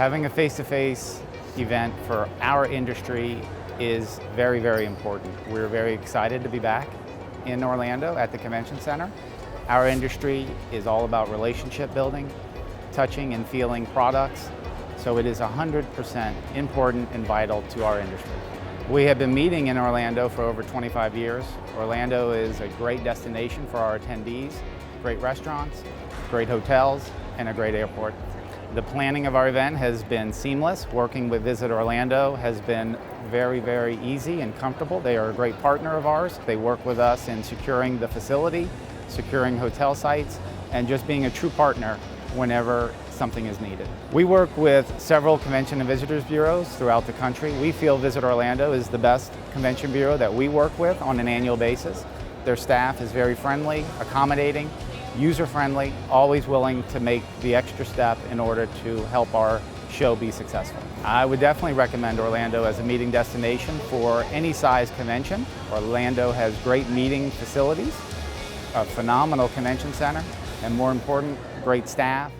Having a face-to-face event for our industry is very, very important. We're very excited to be back in Orlando at the Convention Center. Our industry is all about relationship building, touching and feeling products, so it is 100% important and vital to our industry. We have been meeting in Orlando for over 25 years. Orlando is a great destination for our attendees, great restaurants, great hotels, and a great airport. The planning of our event has been seamless. Working with Visit Orlando has been very, very easy and comfortable. They are a great partner of ours. They work with us in securing the facility, securing hotel sites, and just being a true partner whenever something is needed. We work with several convention and visitors bureaus throughout the country. We feel Visit Orlando is the best convention bureau that we work with on an annual basis. Their staff is very friendly, accommodating, user-friendly, always willing to make the extra step in order to help our show be successful. I would definitely recommend Orlando as a meeting destination for any size convention. Orlando has great meeting facilities, a phenomenal convention center, and more important, great staff,